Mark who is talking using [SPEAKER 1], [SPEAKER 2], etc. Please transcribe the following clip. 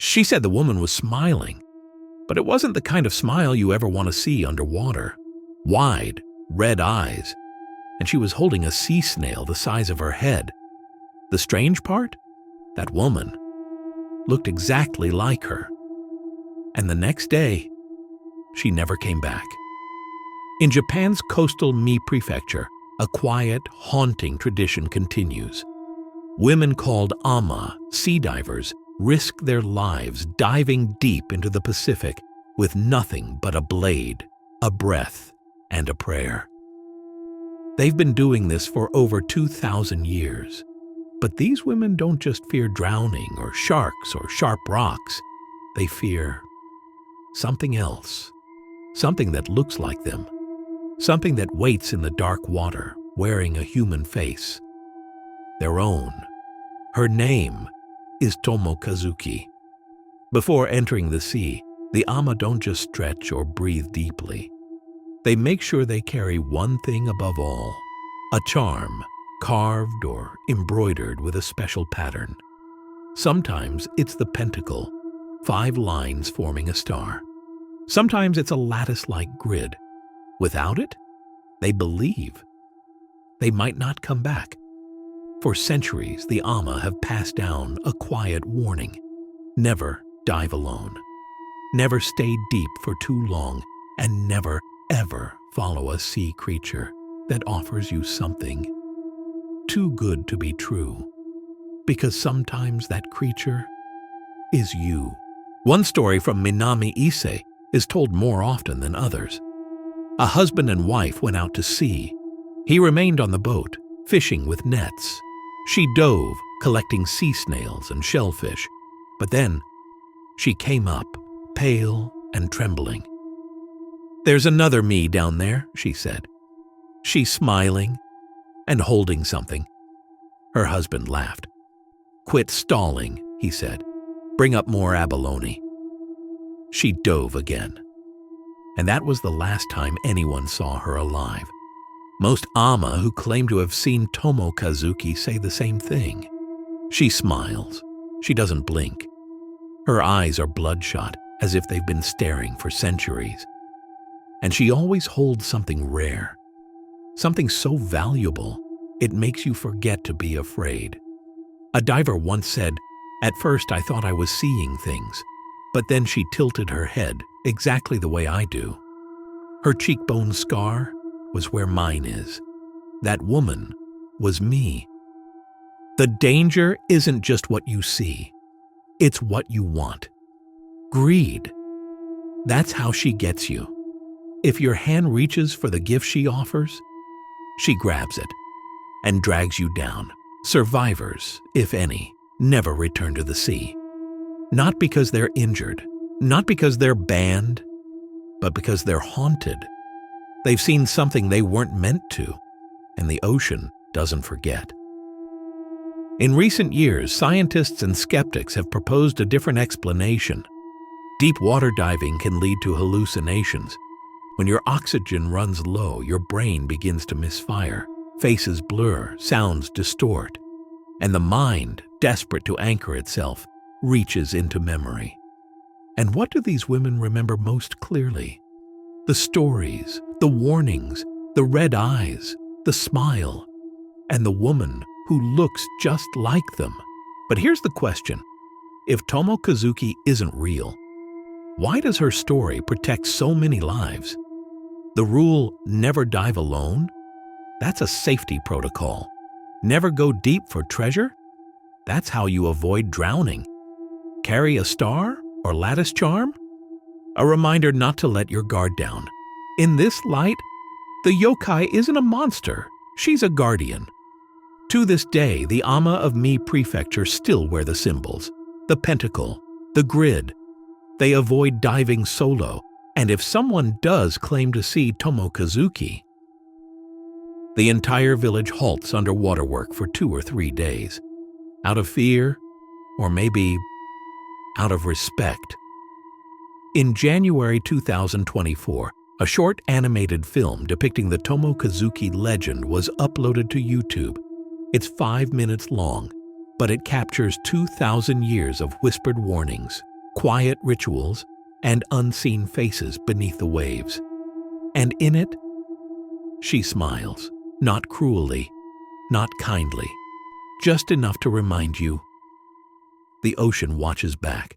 [SPEAKER 1] She said the woman was smiling, but it wasn't the kind of smile you ever want to see underwater. Wide, red eyes, and she was holding a sea snail the size of her head. The strange part? That woman looked exactly like her. And the next day, she never came back. In Japan's coastal Mie Prefecture, a quiet, haunting tradition continues. Women called ama, sea divers, risk their lives diving deep into the Pacific with nothing but a blade, a breath, and a prayer. They've been doing this for over 2,000 years. But these women don't just fear drowning or sharks or sharp rocks. They fear something else, something that looks like them, something that waits in the dark water, wearing a human face, their own. Her name is Tomo-Kazuki. Before entering the sea, the ama don't just stretch or breathe deeply. They make sure they carry one thing above all, a charm, carved or embroidered with a special pattern. Sometimes it's the pentacle, 5 lines forming a star. Sometimes it's a lattice-like grid. Without it, they believe they might not come back. For centuries, the ama have passed down a quiet warning. Never dive alone. Never stay deep for too long, and never, ever follow a sea creature that offers you something too good to be true, because sometimes that creature is you. One story from Minami Ise is told more often than others. A husband and wife went out to sea. He remained on the boat, fishing with nets. She dove, collecting sea snails and shellfish. But then, she came up, pale and trembling. "There's another me down there," she said. She's smiling and holding something. Her husband laughed. "Quit stalling," he said. "Bring up more abalone." She dove again. And that was the last time anyone saw her alive. Most ama who claim to have seen Tomo-Kazuki say the same thing. She smiles. She doesn't blink. Her eyes are bloodshot, as if they've been staring for centuries. And she always holds something rare. Something so valuable, it makes you forget to be afraid. A diver once said, "At first I thought I was seeing things, but then she tilted her head exactly the way I do. Her cheekbone scar was where mine is. That woman was me." The danger isn't just what you see. It's what you want. Greed. That's how she gets you. If your hand reaches for the gift she offers, she grabs it and drags you down. Survivors, if any, never return to the sea. Not because they're injured, not because they're banned, but because they're haunted. They've seen something they weren't meant to, and the ocean doesn't forget. In recent years, scientists and skeptics have proposed a different explanation. Deep water diving can lead to hallucinations. When your oxygen runs low, your brain begins to misfire. Faces blur, sounds distort, and the mind, desperate to anchor itself, reaches into memory. And what do these women remember most clearly? The stories, the warnings, the red eyes, the smile, and the woman who looks just like them. But here's the question. If Tomo-Kazuki isn't real, why does her story protect so many lives? The rule, never dive alone? That's a safety protocol. Never go deep for treasure? That's how you avoid drowning. Carry a star or lattice charm? A reminder not to let your guard down. In this light, the yokai isn't a monster. She's a guardian. To this day, the ama of Mie Prefecture still wear the symbols, the pentacle, the grid. They avoid diving solo, and if someone does claim to see Tomo-Kazuki, the entire village halts underwater work for 2 or 3 days, out of fear, or maybe out of respect. In January 2024, a short animated film depicting the Tomo-Kazuki legend was uploaded to YouTube. It's 5 minutes long, but it captures 2,000 years of whispered warnings, quiet rituals, and unseen faces beneath the waves. And in it, she smiles, not cruelly, not kindly, just enough to remind you. The ocean watches back,